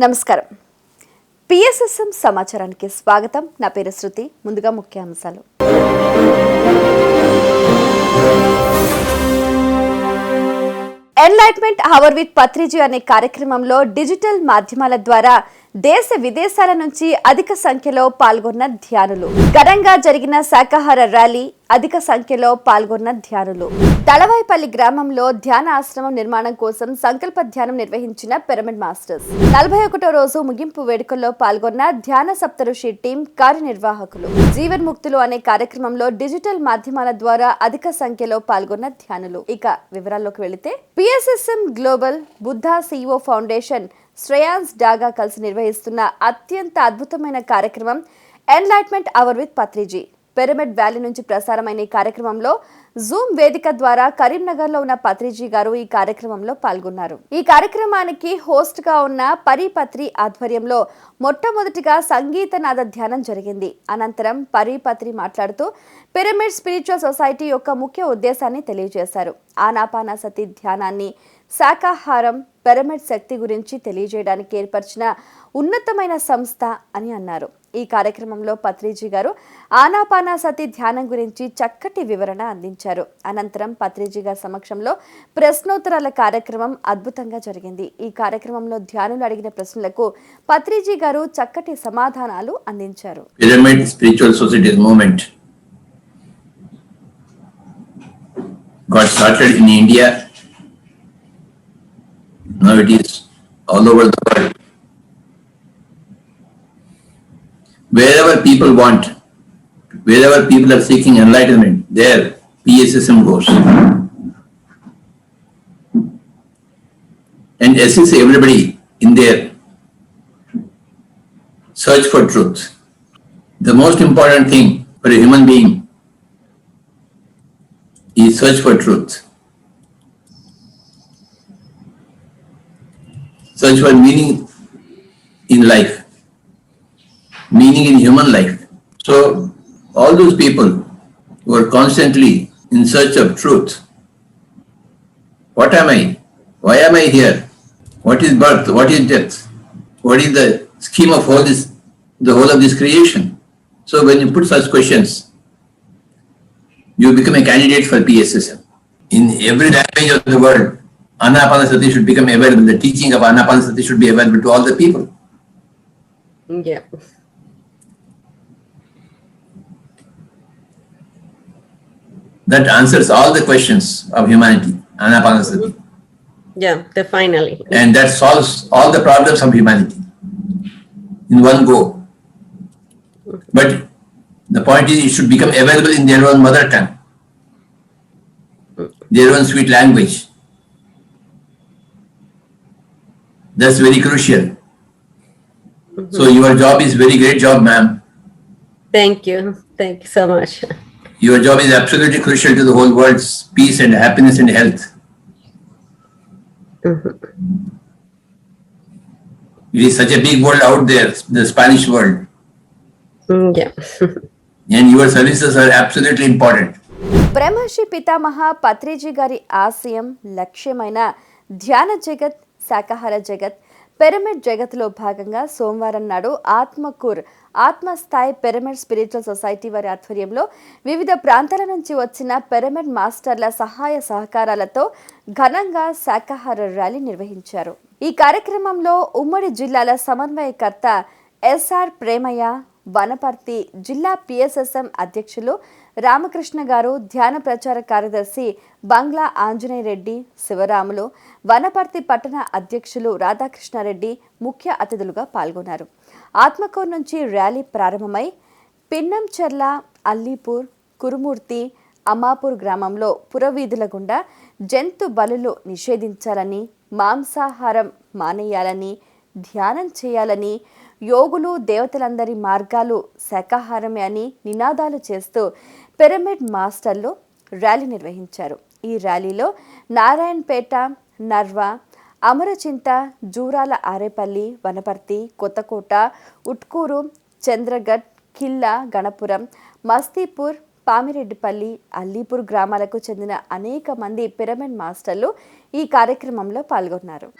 నమస్కారం. PSSM సమాచారానికి స్వాగతం. నా పేరు శృతి. ముందుగా ముఖ్యాంశాలు. ఎన్లైట్మెంట్ అవర్ విత్ పత్రిజీ అనే కార్యక్రమంలో డిజిటల్ మాధ్యమాల ద్వారా దేశ విదేశాల నుంచి అధిక సంఖ్యలో పాల్గొన్న ధ్యానులు. ఘనంగా జరిగిన శాకాహార ర్యాలీ, అధిక సంఖ్యలో పాల్గొన్న ధ్యానులు. దళవాయిపల్లి గ్రామంలో ధ్యాన ఆశ్రమం నిర్మాణం కోసం సంకల్ప ధ్యానం నిర్వహించిన పిరమిడ్ మాస్టర్స్. 41వ రోజు ముగింపు వేడుకల్లో పాల్గొన్న ధ్యాన సప్తఋషి టీం కార్యనిర్వాహకులు. జీవన్ముక్తులు అనే కార్యక్రమంలో డిజిటల్ మాధ్యమాల ద్వారా అధిక సంఖ్యలో పాల్గొన్న ధ్యానులు. ఇక వివరాల్లోకి వెళితే PSSM global Buddha CEO foundation Shreyans Daga కలిసి నిర్వహిస్తున్న అత్యంత అద్భుతమైన కార్యక్రమం enlightenment hour with Patriji. Pyramid valley నుంచి ప్రసారమైన ఈ కార్యక్రమంలో జూమ్ వేదిక ద్వారా కరీంనగర్ లో ఉన్న పత్రిజీ గారు ఈ కార్యక్రమంలో పాల్గొన్నారు. ఈ కార్యక్రమానికి హోస్ట్ గా ఉన్న పత్రి ఆధ్వర్యంలో మొట్టమొదటిగా సంగీతనాద ధ్యానం జరిగింది. అనంతరం పత్రి మాట్లాడుతూ పిరమిడ్ స్పిరిచువల్ సొసైటీ యొక్క ముఖ్య ఉద్దేశాన్ని తెలియజేశారు. ఆనాపానసతి ధ్యానాన్ని, శాకాహారం, పిరమిడ్ శక్తి గురించి తెలియజేయడానికి ఏర్పరిచిన ఉన్నతమైన సంస్థ అని అన్నారు. ఈ కార్యక్రమంలో పత్రిజీ గారు ఆనాపానసతి ధ్యానం గురించి చక్కటి వివరణ అందించారు. అనంతరం పత్రిజీ గారి సమక్షంలో ప్రశ్నోత్తరాల కార్యక్రమం అద్భుతంగా జరిగింది. ఈ కార్యక్రమంలో ధ్యానులు అడిగిన ప్రశ్నలకు పత్రిజీ గారు చక్కటి సమాధానాలు అందించారు. Pyramid spiritual society movement got started in India. Now it is all over the world. Wherever people want, wherever people are seeking enlightenment, there PSSM goes and assists everybody in their search for truth. The most important thing for a human being is search for truth. Search for meaning in life, meaning in human life. So all those people who are constantly in search of truth, what am I? Why am I here? What is birth? What is death? What is the scheme of all this, the whole of this creation? So when you put such questions, you become a candidate for PSSM. In every language of the world, Anapanasati should become available. The teaching of Anapanasati should be available to all the people. Yeah. That answers all the questions of humanity, Anapanasati. Yeah, finally. And that solves all the problems of humanity in one go. But the point is, it should become available in their own mother tongue, their own sweet language. That's very crucial. So your job is very great job, ma'am. Thank you so much. Your job is absolutely crucial to the whole world's peace and happiness and health. It is such a big world out there, the Spanish world. Yeah. And your services are absolutely important. బ్రహ్మర్షి పితామహ పత్రిజీ గారి ఆశయం, లక్ష్యమైన ధ్యాన జగత్, శాకాహార జగత్, pyramid జగత్లో భాగంగా సోమవారం నాడు ఆత్మస్థాయి పిరమిడ్ స్పిరిచువల్ సొసైటీ వారి ఆధ్వర్యంలో వివిధ ప్రాంతాల నుంచి వచ్చిన పిరమిడ్ మాస్టర్ల సహాయ సహకారాలతో ఘనంగా శాకాహార ర్యాలీ నిర్వహించారు. ఈ కార్యక్రమంలో ఉమ్మడి జిల్లాల సమన్వయకర్త SR ప్రేమయ్య, వనపర్తి జిల్లా PSSM అధ్యక్షులు రామకృష్ణ గారు, ధ్యాన ప్రచార కార్యదర్శి బంగ్లా ఆంజనేయ రెడ్డి, శివరాములు, వనపర్తి పట్టణ అధ్యక్షులు రాధాకృష్ణారెడ్డి ముఖ్య అతిథులుగా పాల్గొన్నారు. ఆత్మకూరు నుంచి ర్యాలీ ప్రారంభమై పిన్నంచెర్ల, అల్లీపూర్, కురుమూర్తి, అమ్మాపూర్ గ్రామంలో పురవీధుల గుండా జంతు బలులు నిషేధించాలని, మాంసాహారం మానేయాలని, ధ్యానం చేయాలని, యోగులు దేవతలందరి మార్గాలు శాకాహారమే అని నినాదాలు చేస్తూ పిరమిడ్ మాస్టర్లు ర్యాలీ నిర్వహించారు. ఈ ర్యాలీలో నారాయణపేట, నర్వా, అమరచింత, జూరాల ఆరేపల్లి, వనపర్తి, కొత్తకోట, ఉట్కూరు, చంద్రగఢ్, కిల్లా, గణపురం, మస్తీపూర్, పామిరెడ్డిపల్లి, అల్లీపూర్ గ్రామాలకు చెందిన అనేక మంది పిరమిడ్ మాస్టర్లు ఈ కార్యక్రమంలో పాల్గొన్నారు.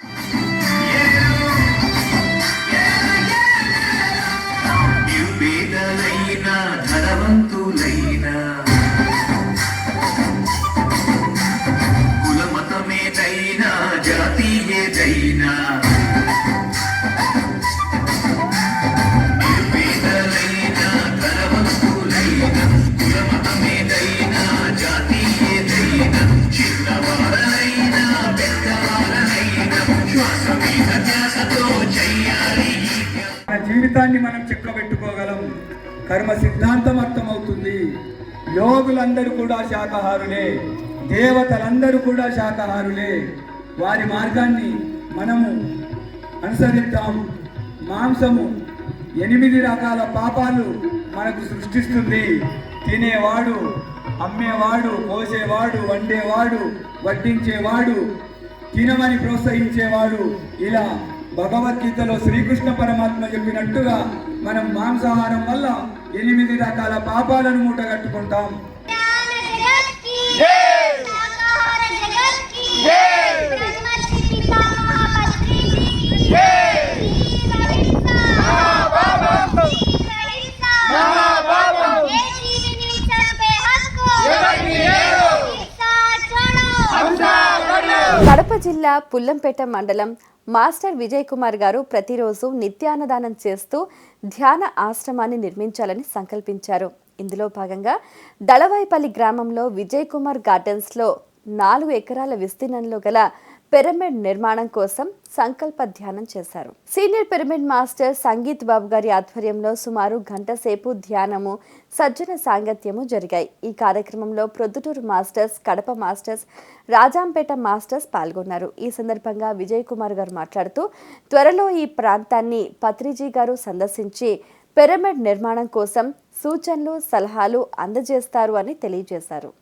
జీవితాన్ని మనం చిక్కబెట్టుకోగలం. కర్మ సిద్ధాంతం అర్థమవుతుంది. యోగులందరూ కూడా శాకాహారులే, దేవతలందరూ కూడా శాకాహారులే. వారి మార్గాన్ని మనము అనుసరిద్దాం. మాంసము 8 రకాల పాపాలు మనకు సృష్టిస్తుంది. తినేవాడు, అమ్మేవాడు, కోసేవాడు, వండేవాడు, వడ్డించేవాడు, తినమని ప్రోత్సహించేవాడు, ఇలా భగవద్గీతలో శ్రీకృష్ణ పరమాత్మ చెప్పినట్టుగా మనం మాంసాహారం వల్ల 8 రకాల పాపాలను మూటగట్టుకుంటాం. కడప జిల్లా పుల్లంపేట మండలం మాస్టర్ విజయ్ కుమార్ గారు ప్రతిరోజు నిత్యాన్నదానం చేస్తూ ధ్యాన ఆశ్రమాన్ని నిర్మించాలని సంకల్పించారు. ఇందులో భాగంగా దళవాయిపల్లి గ్రామంలో విజయ్ కుమార్ గార్డెన్స్లో 4 ఎకరాల విస్తీర్ణంలో గల పిరమిడ్ నిర్మాణం కోసం సంకల్ప ధ్యానం చేశారు. సీనియర్ పిరమిడ్ మాస్టర్ సంగీత్ బాబు గారి ఆధ్వర్యంలో సుమారు గంట సేపు ధ్యానము, సజ్జన సాంగత్యము జరిగాయి. ఈ కార్యక్రమంలో Proddatur masters, Kadapa masters, Rajampet masters పాల్గొన్నారు. ఈ సందర్భంగా విజయ్ కుమార్ గారు మాట్లాడుతూ త్వరలో ఈ ప్రాంతాన్ని పత్రిజీ గారు సందర్శించి పిరమిడ్ నిర్మాణం కోసం సూచనలు, సలహాలు అందజేస్తారు అని తెలియజేశారు.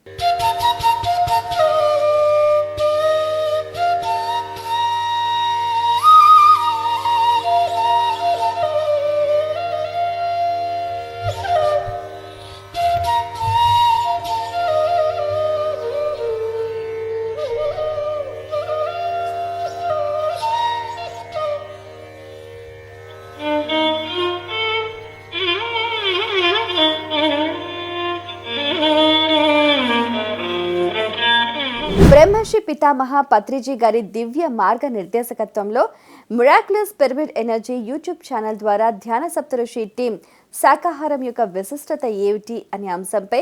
బ్రహ్మర్షి పితామహ పత్రిజీ గారి దివ్య మార్గ నిర్దేశకత్వంలో miraculous pyramid energy YouTube channel ద్వారా ధ్యాన సప్తఋషి టీం శాకాహారం యొక్క విశిష్టత ఏమిటి అనే అంశంపై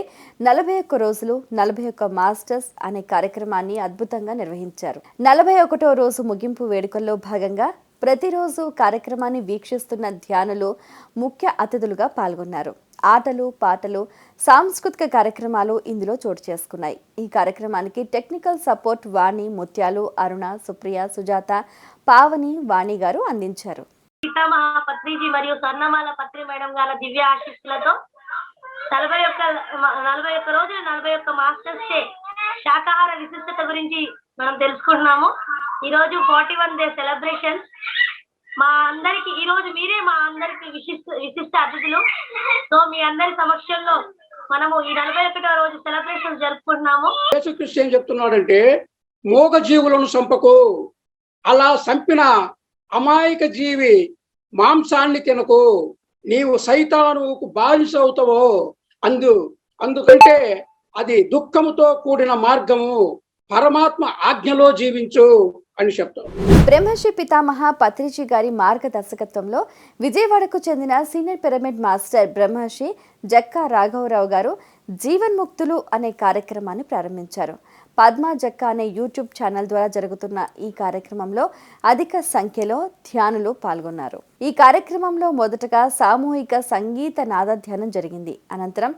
41 రోజులు 41 మాస్టర్స్ అనే కార్యక్రమాన్ని అద్భుతంగా నిర్వహించారు. 41వ రోజు ముగింపు వేడుకల్లో భాగంగా ప్రతిరోజు కార్యక్రమాన్ని వీక్షిస్తున్న ధ్యానులు ముఖ్య అతిథులుగా పాల్గొన్నారు. ఆటలు, పాటలు, సాంస్కృతిక కార్యక్రమాలు ఇందులో చోటు చేసుకున్నాయి. ఈ కార్యక్రమానికి టెక్నికల్ సపోర్ట్ వాణి, ముత్యాలు, అరుణ, సుప్రియ, సుజాత, పావని, వాణి గారు అందించారు. పితామహ పత్రిజీ మరియు స్వర్ణమాల పత్రి మేడం గారి దివ్య ఆశీస్సులతో 41 రోజులు 41 మాస్టర్స్ డే శాకాహార విశిష్టత గురించి మనం తెలుసుకుంటున్నాము. ఈ రోజు 41 డే సెలబ్రేషన్స్. మా అందరికి ఈ రోజు మీరే మా అందరికి విశిష్ట అతిథులు. సో మీ అందరి సమక్షంలో మనము ఈ 41వ రోజు సెలబ్రేషన్ జరుపుకుంటున్నాము. యేసుక్రీస్తు ఏం చెప్తున్నాడంటే, మూగ జీవులను చంపకు, అలా చంపిన అమాయక జీవి మాంసాన్ని తినకు, నీవు సైతానుకు బానిస అవుతావో, అందుకంటే అది దుఃఖముతో కూడిన మార్గము, పరమాత్మ ఆజ్ఞలో జీవించు అని చెప్తారు. బ్రహ్మర్షి పితామహ పత్రిజీ గారి మార్గదర్శకత్వంలో విజయవాడకు చెందిన సీనియర్ పిరమిడ్ మాస్టర్ బ్రహ్మర్షి జక్కా రాఘవరావు గారు జీవన్ముక్తులు అనే కార్యక్రమాన్ని ప్రారంభించారు. పద్మా జక్కా అనే యూట్యూబ్ ఛానల్ ద్వారా జరుగుతున్న ఈ కార్యక్రమంలో అధిక సంఖ్యలో ధ్యానులు పాల్గొన్నారు. ఈ కార్యక్రమంలో మొదటగా సామూహిక సంగీత నాదధ్యానం జరిగింది. అనంతరం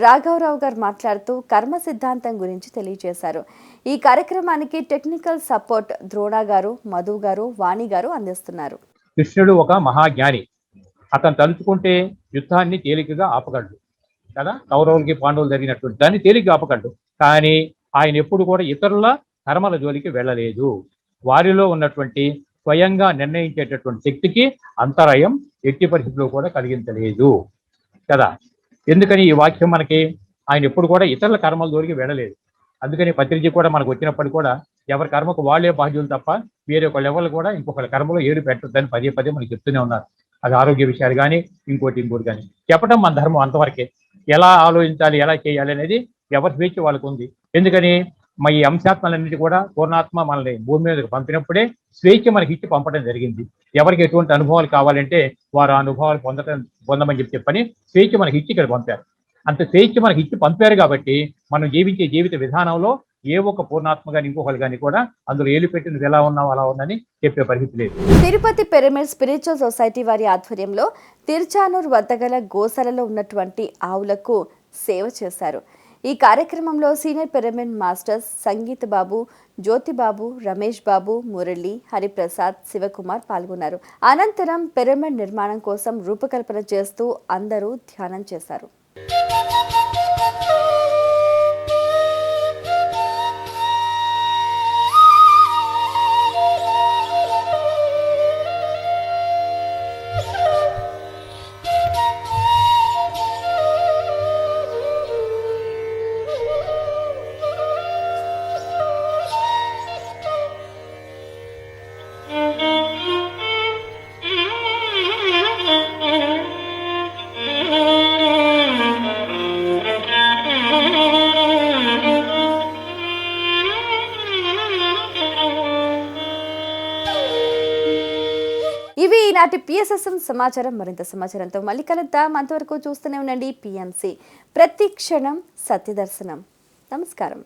రాఘవరావు గారు మాట్లాడుతూ కర్మ సిద్ధాంతం గురించి తెలియజేశారు. ఈ కార్యక్రమానికి టెక్నికల్ సపోర్ట్ ద్రోణ గారు, మధు గారు, వాణి గారు అందిస్తున్నారు. కృష్ణుడు ఒక మహాజ్ఞాని. అతను తలుచుకుంటే యుద్ధాన్ని తేలికగా ఆపగలడు కదా. కౌరవులకి పాండవులు జరిగినటువంటి దాన్ని తేలికగా ఆపగలడు. కానీ ఆయన ఎప్పుడు కూడా ఇతరుల కర్మల జోలికి వెళ్ళలేదు. వారిలో ఉన్నటువంటి స్వయంగా నిర్ణయించేటటువంటి శక్తికి అంతరాయం ఎట్టి పరిస్థితుల్లో కూడా కలిగించలేదు కదా. ఎందుకని ఈ వాక్యం మనకి, ఆయన ఎప్పుడు కూడా ఇతరుల కర్మల జోలికి వెళ్ళలేదు. అందుకని పత్రిజీ కూడా మనకు వచ్చినప్పుడు కూడా ఎవరి కర్మకు వాళ్ళే బాధ్యులు తప్ప వేరే ఒక లెవెల్ కూడా ఇంకొకరి కర్మలో ఏడు పెట్టొద్దని పదే పదే మనకి చెప్తూనే ఉన్నారు. అది ఆరోగ్య విషయాలు కానీ ఇంకోటి కానీ చెప్పడం మన ధర్మం అంతవరకే. ఎలా ఆలోచించాలి, ఎలా చేయాలి అనేది ఎవరి స్వేచ్ఛ వాళ్ళకు ఉంది. ఎందుకని ఈ అంశాత్మలన్నిటి కూడా పూర్ణాత్మ మనల్ని భూమి మీదకి పంపినప్పుడే స్వేచ్ఛ మనకి ఇచ్చి పంపడం జరిగింది. ఎవరికి ఎటువంటి అనుభవాలు కావాలంటే వారు ఆ అనుభవాలు పొందమని చెప్పని స్వేచ్ఛ మనకి ఇచ్చి ఇక్కడ పంపారు. అంత స్వేచ్ఛ మనకి ఇచ్చి పంపారు కాబట్టి మనం జీవించే జీవిత విధానంలో ఏ ఒక్క పూర్ణాత్మ కానీ ఇంకొకరు కానీ కూడా అందులో ఏలు పెట్టినది ఎలా ఉన్నావు అలా ఉందని చెప్పే పరిస్థితి లేదు. తిరుపతి పిరమిడ్ స్పిరిచువల్ సొసైటీ వారి ఆధ్వర్యంలో తిరుచానూరు వద్ద గల గోశాలలో ఉన్నటువంటి ఆవులకు సేవ చేశారు. ఈ కార్యక్రమంలో సీనియర్ పిరమిడ్ మాస్టర్స్ సంగీత్ బాబు, జ్యోతిబాబు, రమేష్ బాబు, మురళి, హరిప్రసాద్, శివకుమార్ పాల్గొన్నారు. అనంతరం పిరమిడ్ నిర్మాణం కోసం రూపకల్పన చేస్తూ అందరూ ధ్యానం చేశారు. ఇవి ఈనాటి PSSM సమాచారం. మరింత సమాచారంతో మళ్ళీ కలుద్దాం. అంతవరకు చూస్తూనే ఉండండి PMC. ప్రతి క్షణం సత్యదర్శనం. నమస్కారం.